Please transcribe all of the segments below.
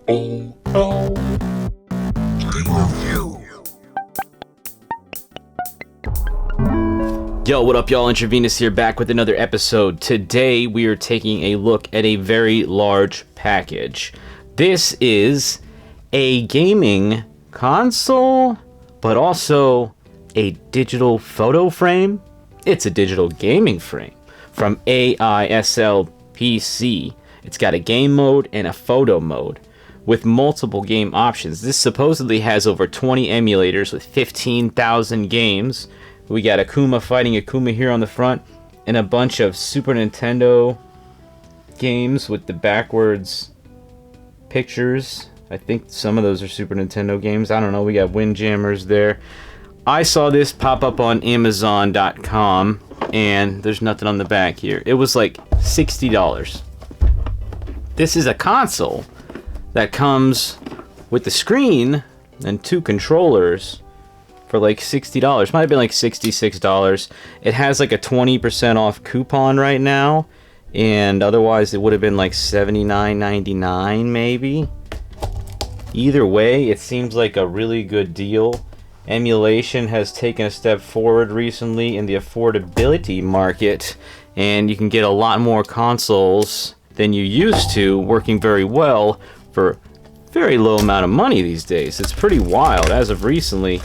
P.O.L. Review. Yo, what up y'all? IntraVenus here, back with another episode. Today we are taking a look at a very large package. This is a gaming console, but also a digital photo frame. It's a digital gaming frame from AISLPC. It's got a game mode and a photo mode with multiple game options. This supposedly has over 20 emulators with 15,000 games. We got Akuma fighting Akuma here on the front, and a bunch of Super Nintendo games with the backwards pictures. I think some of those are Super Nintendo games. I don't know. We got Windjammers there. I saw this pop up on Amazon.com, and there's nothing on the back here. It was like $60. This is a console that comes with the screen and two controllers for like $60. Might have been like $66. It has like a 20% off coupon right now, and otherwise it would have been like $79.99 maybe. Either way, it seems like a really good deal. Emulation has taken a step forward recently in the affordability market, and you can get a lot more consoles than you used to working very well for very low amount of money these days. It's pretty wild. As of recently,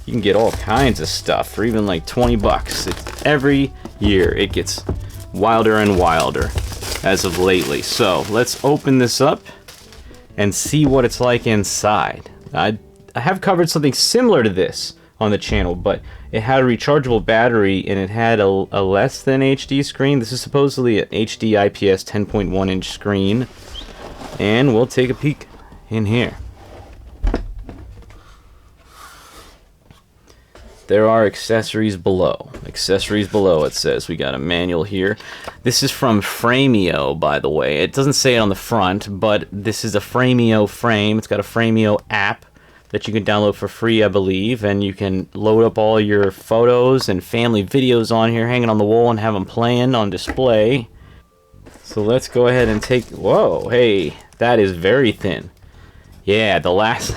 you can get all kinds of stuff for even like 20 bucks. Every year it gets wilder and wilder as of lately. So let's open this up and see what it's like inside. I have covered something similar to this on the channel, but it had a rechargeable battery and it had a less than HD screen. This is supposedly an HD IPS 10.1 inch screen, and we'll take a peek in here. There are accessories below. Accessories below, it says. We got a manual here. This is from Frameo, by the way. It doesn't say it on the front, but this is a Frameo frame. It's got a Frameo app that you can download for free, I believe, and you can load up all your photos and family videos on here, hanging on the wall, and have them playing on display. So let's go ahead and take... Whoa, hey, that is very thin. Yeah, the last...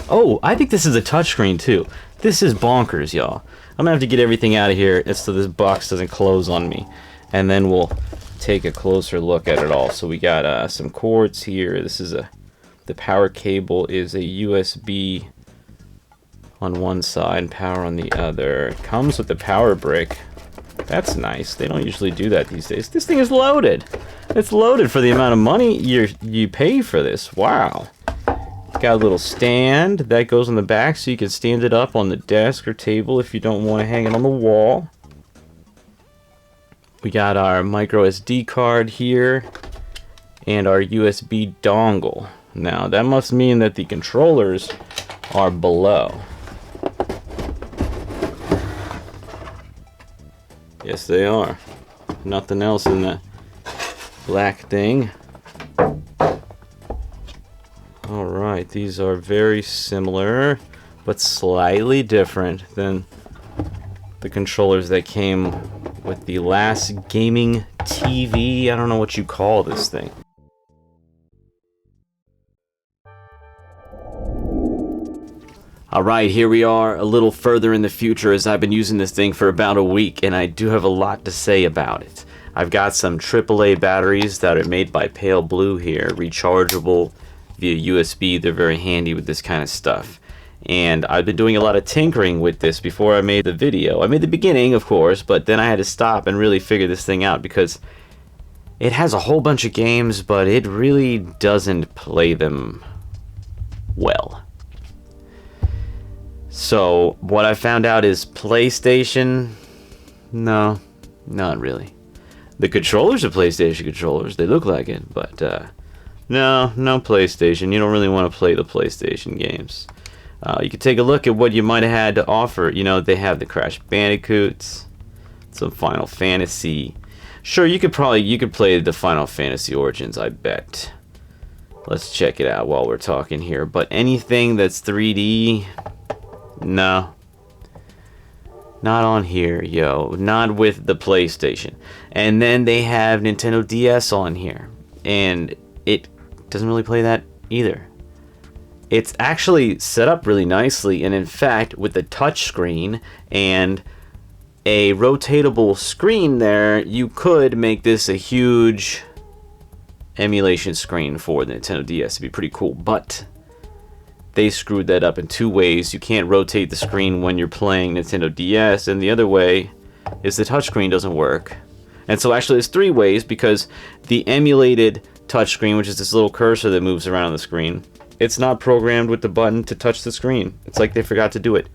Oh, I think this is a touchscreen, too. This is bonkers, y'all. I'm gonna have to get everything out of here so this box doesn't close on me, and then we'll take a closer look at it all. So we got some cords here. This is the power cable is a USB on one side and power on the other. It comes with the power brick. That's nice. They don't usually do that these days. This thing is loaded. It's loaded for the amount of money you pay for this. Wow. Got a little stand that goes on the back so you can stand it up on the desk or table if you don't want to hang it on the wall. We got our micro SD card here and our USB dongle. Now that must mean that the controllers are below. Yes, they are. Nothing else in that black thing. Alright, these are very similar, but slightly different than the controllers that came with the last gaming TV. I don't know what you call this thing. Alright, here we are a little further in the future, as I've been using this thing for about a week, and I do have a lot to say about it. I've got some AAA batteries that are made by P.O.L here, rechargeable via USB. They're very handy with this kind of stuff. And I've been doing a lot of tinkering with this before I made the video. I made the beginning, of course, but then I had to stop and really figure this thing out because it has a whole bunch of games, but it really doesn't play them well. So what I found out is PlayStation, no, not really. The controllers are PlayStation controllers. They look like it, but no PlayStation. You don't really want to play the PlayStation games. You can take a look at what you might have had to offer. You know, they have the Crash Bandicoots, some Final Fantasy. Sure, you could play the Final Fantasy Origins, I bet. Let's check it out while we're talking here. But anything that's 3D, no. Not on here, yo. Not with the PlayStation. And then they have Nintendo DS on here. And it doesn't really play that either. It's actually set up really nicely, and in fact, with the touch screen and a rotatable screen there, you could make this a huge emulation screen for the Nintendo DS. It'd be pretty cool, but they screwed that up in two ways. You can't rotate the screen when you're playing Nintendo DS, and the other way is the touchscreen doesn't work. And so actually there's three ways, because the emulated touchscreen, which is this little cursor that moves around the screen, it's not programmed with the button to touch the screen. It's like they forgot to do it.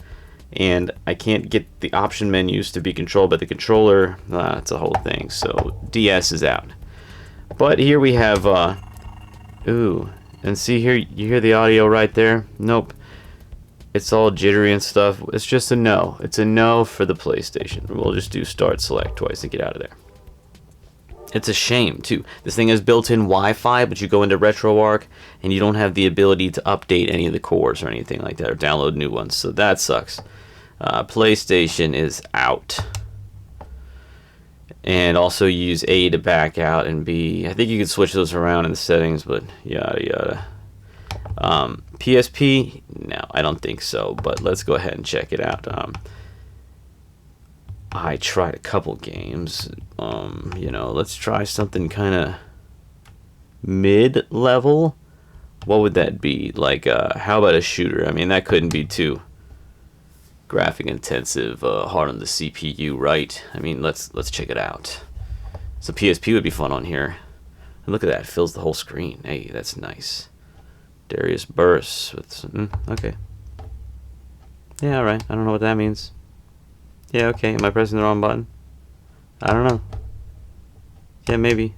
And I can't get the option menus to be controlled by the controller. It's a whole thing. So DS is out. But here we have, ooh, and see here, you hear the audio right there? Nope. It's all jittery and stuff. It's just a no. It's a no for the PlayStation. We'll just do start select twice and get out of there. It's a shame, too. This thing has built-in Wi-Fi, but you go into RetroArch, and you don't have the ability to update any of the cores or anything like that, or download new ones, so that sucks. PlayStation is out. And also use A to back out, and B, I think you can switch those around in the settings, but yada yada. PSP? No, I don't think so, but let's go ahead and check it out. I tried a couple games. You know, let's try something kind of mid-level. What would that be? Like, how about a shooter? I mean, that couldn't be too graphic intensive, hard on the CPU, right? I mean, let's check it out. So PSP would be fun on here. And look at that, it fills the whole screen. Hey, that's nice. Darius Burst with some, okay. Yeah, alright. I don't know what that means. Yeah, okay. Am I pressing the wrong button? I don't know. Yeah, maybe.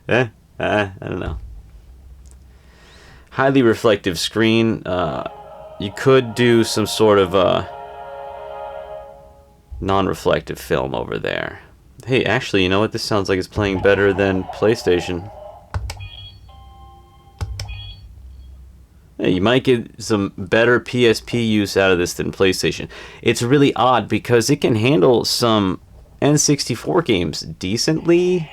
I don't know. Highly reflective screen. You could do some sort of non-reflective film over there. Hey, actually, you know what? This sounds like it's playing better than PlayStation. Hey, you might get some better PSP use out of this than PlayStation. It's really odd because it can handle some N64 games decently.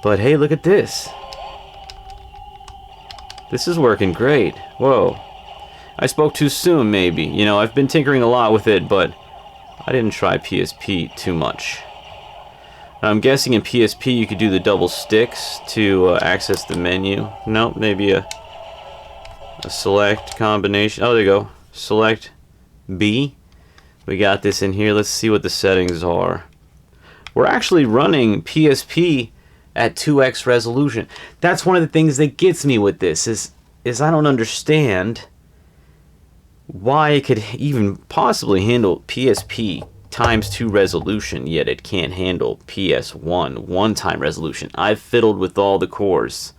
But hey, look at this. This is working great. Whoa. I spoke too soon, maybe. You know, I've been tinkering a lot with it, but I didn't try PSP too much. I'm guessing in PSP you could do the double sticks to access the menu. Nope, maybe a select combination. Oh, there you go. Select B. We got this in here. Let's see what the settings are. We're actually running PSP at 2x resolution. That's one of the things that gets me with this is I don't understand why it could even possibly handle PSP ×2 resolution, yet it can't handle PS1 1x resolution. I've fiddled with all the cores,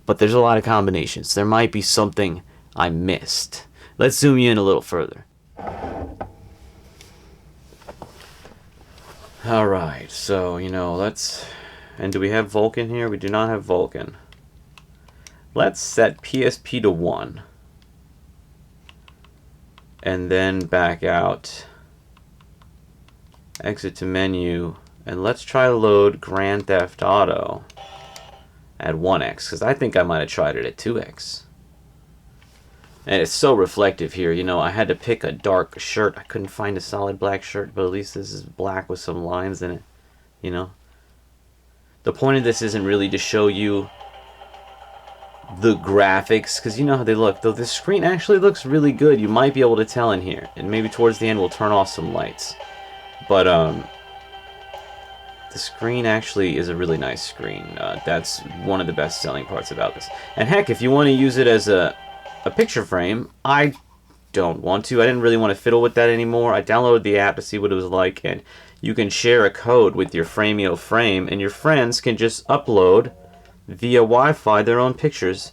but there's a lot of combinations. There might be something I missed. Let's zoom you in a little further. Alright, so, you know, let's... And do we have Vulkan here? We do not have Vulkan. Let's set PSP to 1. And then back out. Exit to menu. And let's try to load Grand Theft Auto at 1x, because I think I might have tried it at 2x. And it's so reflective here. You know, I had to pick a dark shirt. I couldn't find a solid black shirt, but at least this is black with some lines in it. You know? The point of this isn't really to show you the graphics, because you know how they look. Though this screen actually looks really good. You might be able to tell in here. And maybe towards the end we'll turn off some lights. But, the screen actually is a really nice screen. That's one of the best selling parts about this. And heck, if you want to use it as a picture frame, I don't want to. I didn't really want to fiddle with that anymore. I downloaded the app to see what it was like, and you can share a code with your Frameo frame, and your friends can just upload via Wi-Fi their own pictures,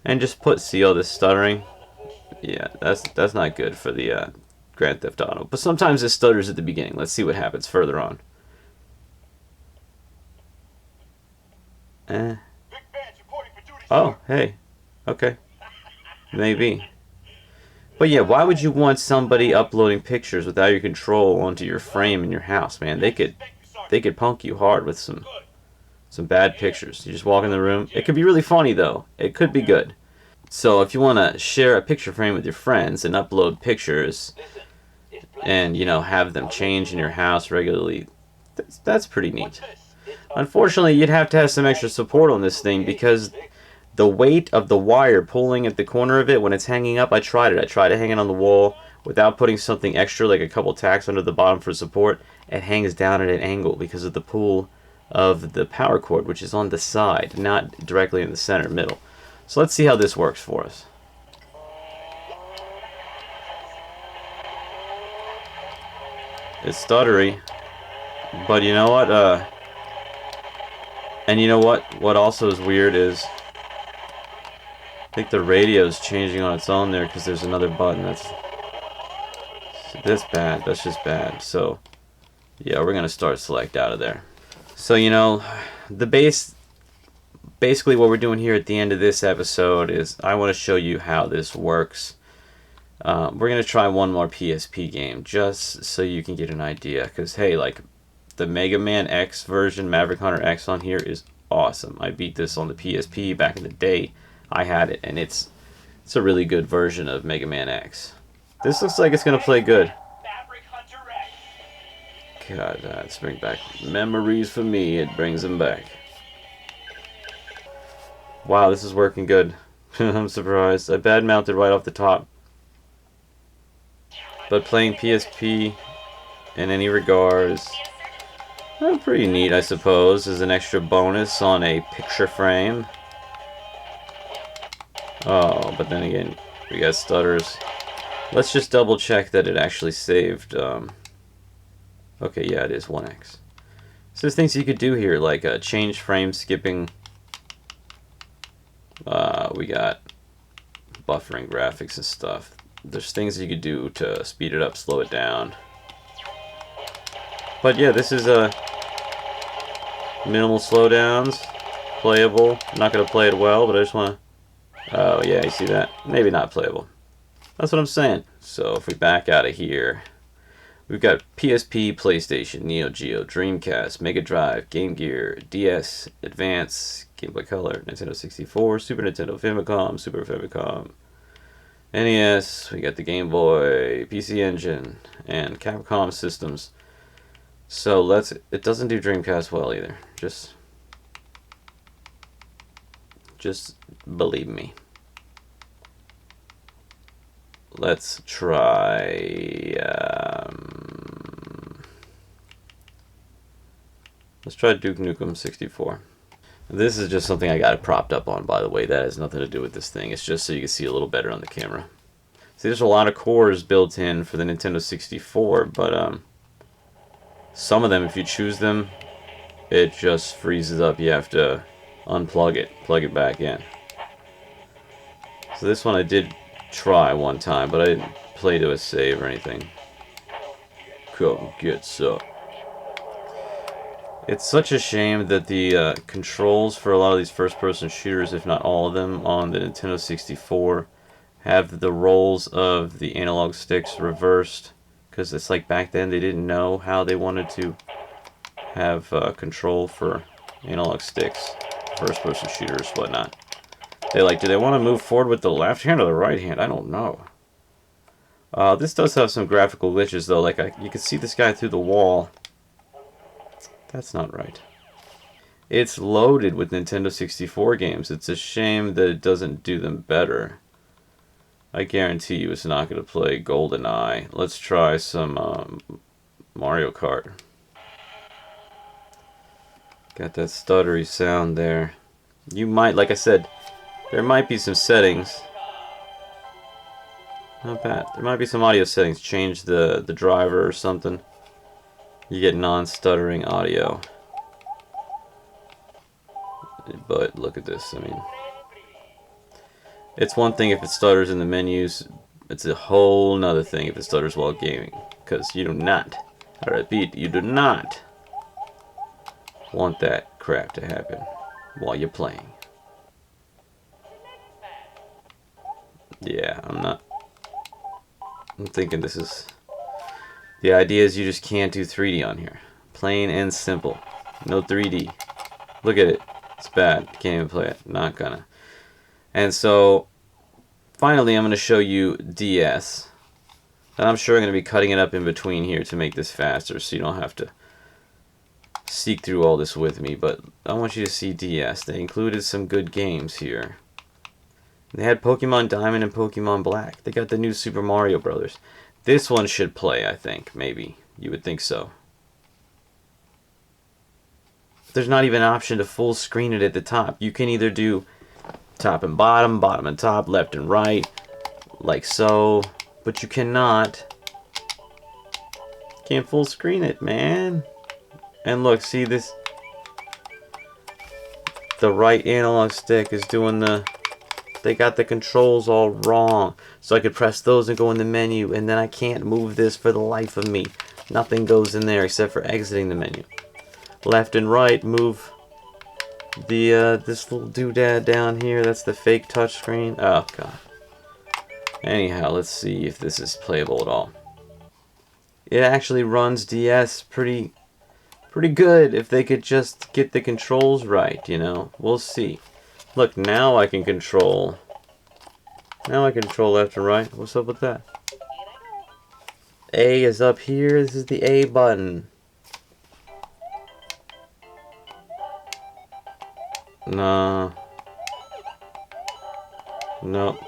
and just put, see all this stuttering? Yeah, that's not good for the Grand Theft Auto. But sometimes it stutters at the beginning. Let's see what happens further on. Oh, hey. Okay. Maybe. But yeah, why would you want somebody uploading pictures without your control onto your frame in your house, man? They could punk you hard with some some bad pictures. You just walk in the room. It could be really funny though. It could be good. So if you want to share a picture frame with your friends and upload pictures and, you know, have them change in your house regularly, that's pretty neat. Unfortunately, you'd have to have some extra support on this thing because the weight of the wire pulling at the corner of it when it's hanging up, I tried it. I tried to hang it on the wall without putting something extra like a couple tacks under the bottom for support. It hangs down at an angle because of the pull of the power cord, which is on the side, not directly in the center middle. So let's see how this works for us. It's stuttery, but you know what? And you know what? What also is weird is I think the radio is changing on its own there because there's another button that's bad. That's just bad. So yeah, we're gonna start select out of there. So you know, basically what we're doing here at the end of this episode is I want to show you how this works. We're going to try one more PSP game just so you can get an idea. Because, hey, like, the Mega Man X version, Maverick Hunter X on here is awesome. I beat this on the PSP back in the day. I had it, and it's a really good version of Mega Man X. This looks like it's going to play good. God, it's bringing back memories for me. It brings them back. Wow, this is working good. I'm surprised. I bad mounted right off the top. But playing PSP in any regard is pretty neat, I suppose, as an extra bonus on a picture frame. Oh, but then again, we got stutters. Let's just double check that it actually saved. Okay, yeah, it is 1x. So there's things you could do here, like change frame skipping. We got buffering graphics and stuff. There's things you could do to speed it up, slow it down. But yeah, this is minimal slowdowns, playable. I'm not going to play it well, but I just want to... Oh yeah, you see that? Maybe not playable. That's what I'm saying. So if we back out of here, we've got PSP, PlayStation, Neo Geo, Dreamcast, Mega Drive, Game Gear, DS, Advance, Game Boy Color, Nintendo 64, Super Nintendo, Famicom, Super Famicom, NES, we got the Game Boy, PC Engine, and Capcom systems. So it doesn't do Dreamcast well either. Just believe me. Let's try Duke Nukem 64. This is just something I got it propped up on, by the way. That has nothing to do with this thing. It's just so you can see a little better on the camera. See, there's a lot of cores built in for the Nintendo 64, but some of them, if you choose them, it just freezes up. You have to unplug it, plug it back in. So this one I did try one time, but I didn't play to a save or anything. Come get some. It's such a shame that the controls for a lot of these first-person shooters, if not all of them, on the Nintendo 64 have the roles of the analog sticks reversed. Because it's like back then they didn't know how they wanted to have control for analog sticks, first-person shooters, whatnot. They like, do they want to move forward with the left hand or the right hand? I don't know. This does have some graphical glitches though. Like you can see this guy through the wall. That's not right. It's loaded with Nintendo 64 games. It's a shame that it doesn't do them better. I guarantee you it's not going to play GoldenEye. Let's try some Mario Kart. Got that stuttery sound there. You might, like I said, there might be some settings. Not bad. There might be some audio settings. Change the driver or something. You get non-stuttering audio. But look at this. I mean, it's one thing if it stutters in the menus. It's a whole nother thing if it stutters while gaming. Because you do not, I repeat, you do not want that crap to happen while you're playing. Yeah, I'm thinking this is... The idea is you just can't do 3D on here. Plain and simple. No 3D. Look at it. It's bad. Can't even play it. Not gonna. And so, finally, I'm going to show you DS. And I'm sure I'm going to be cutting it up in between here to make this faster so you don't have to seek through all this with me. But I want you to see DS. They included some good games here. They had Pokemon Diamond and Pokemon Black. They got the new Super Mario Brothers. This one should play, I think. Maybe. You would think so. There's not even an option to full screen it at the top. You can either do top and bottom, bottom and top, left and right, like so. But you can't full screen it, man. And look, see this? The right analog stick is doing the... They got the controls all wrong. So I could press those and go in the menu, and then I can't move this for the life of me. Nothing goes in there except for exiting the menu. Left and right, move the this little doodad down here. That's the fake touchscreen. Oh god. Anyhow, let's see if this is playable at all. It actually runs DS pretty good if they could just get the controls right, you know. We'll see. Look, now I can control. Now I control left and right. What's up with that? A is up here. This is the A button. No. Nope.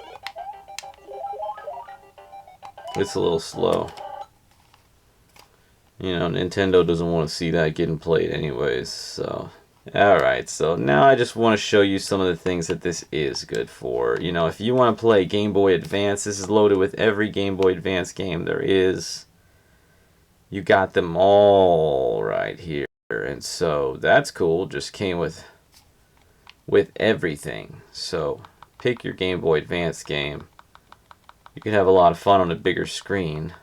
It's a little slow. You know, Nintendo doesn't want to see that getting played anyways, so... Alright, so now I just want to show you some of the things that this is good for. You know, if you want to play Game Boy Advance, this is loaded with every Game Boy Advance game there is. You got them all right here. And so, that's cool. Just came with everything. So, pick your Game Boy Advance game. You can have a lot of fun on a bigger screen.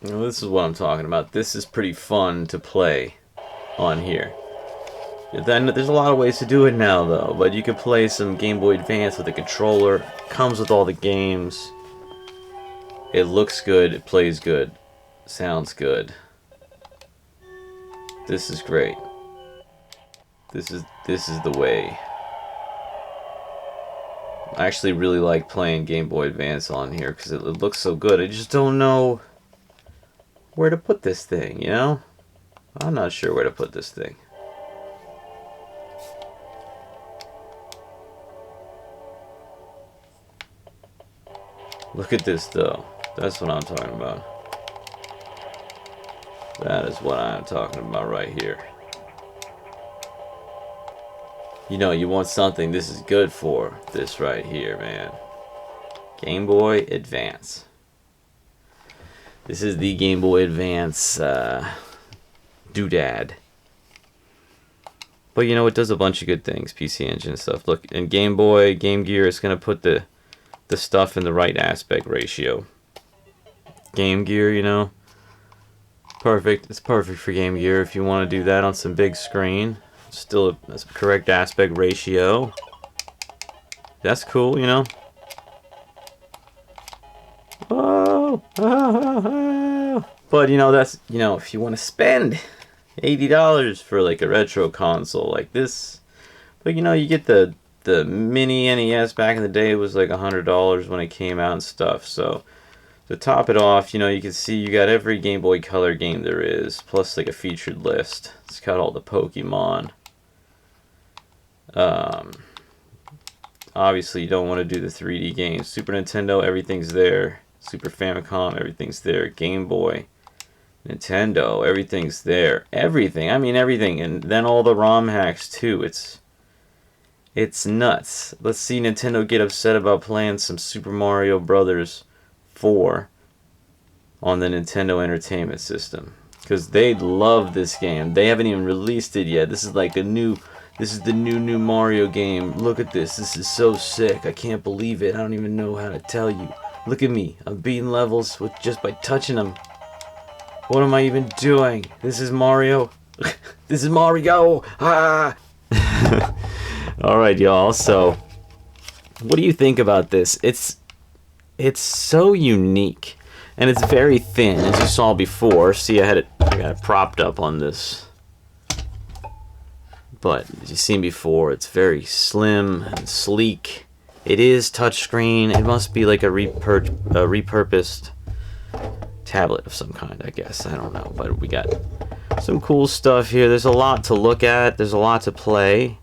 Well, this is what I'm talking about. This is pretty fun to play on here. Then there's a lot of ways to do it now, though. But you can play some Game Boy Advance with a controller. Comes with all the games. It looks good. It plays good. Sounds good. This is great. This is the way. I actually really like playing Game Boy Advance on here because it looks so good. I just don't know where to put this thing, you know? I'm not sure where to put this thing. Look at this, though. That's what I'm talking about. That is what I'm talking about right here. You know, you want something this is good for. This right here, man. Game Boy Advance. This is the Game Boy Advance doodad. But you know, it does a bunch of good things, PC Engine and stuff. Look, in Game Boy, Game Gear, it's going to put the stuff in the right aspect ratio. Game Gear, you know, perfect. It's perfect for Game Gear if you want to do that on some big screen. Still a correct aspect ratio. That's cool, you know. Oh, but you know, that's, you know, if you want to spend $80 for like a retro console like this, but you know, you get the mini NES back in the day. It was like $100 when it came out and stuff. So to top it off, you know, you can see you got every Game Boy Color game there is, plus like a featured list. It's got all the Pokemon. Obviously you don't want to do the 3D games. Super Nintendo, everything's there. Super Famicom, everything's there. Game Boy, Nintendo, everything's there. Everything, I mean everything. And then all the ROM hacks too. It's nuts. Let's see Nintendo get upset about playing some Super Mario Brothers 4 on the Nintendo Entertainment System, because they love this game. They haven't even released it yet. This is like the new Mario game. Look at this. This is so sick. I can't believe it. I don't even know how to tell you. Look at me. I'm beating levels with just by touching them. What am I even doing? This is Mario. This is Mario. Ah! Alright, y'all. So, what do you think about this? It's so unique. And it's very thin, as you saw before. See, I had it I got it propped up on this. But as you've seen before, it's very slim and sleek. It is touchscreen. It must be like a repurposed tablet of some kind, I guess. I don't know, but we got some cool stuff here. There's a lot to look at. There's a lot to play,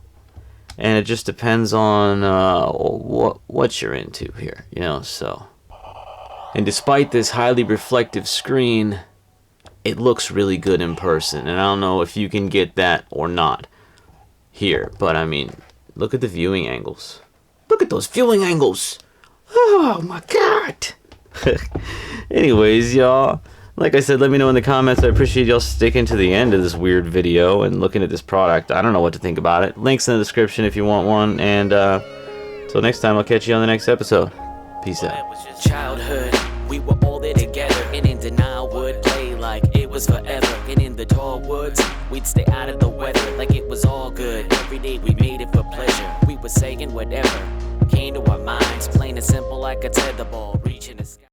and it just depends on what you're into here, you know. So, and despite this highly reflective screen, it looks really good in person, and I don't know if you can get that or not here, but I mean, look at the viewing angles. Look at those viewing angles. Oh my god. Anyways, y'all, like I said, let me know in the comments. I appreciate y'all sticking to the end of this weird video and looking at this product. I don't know what to think about it. Links in the description if you want one, and till next time, I'll catch you on the next episode. Peace out. Childhood, we were all there together, and in denial would play like it was forever. And in the tall woods, we'd stay out of the weather like it was all good. Every day we made it for pleasure. We were saying whatever came to our minds, plain and simple like a tetherball reaching the sky.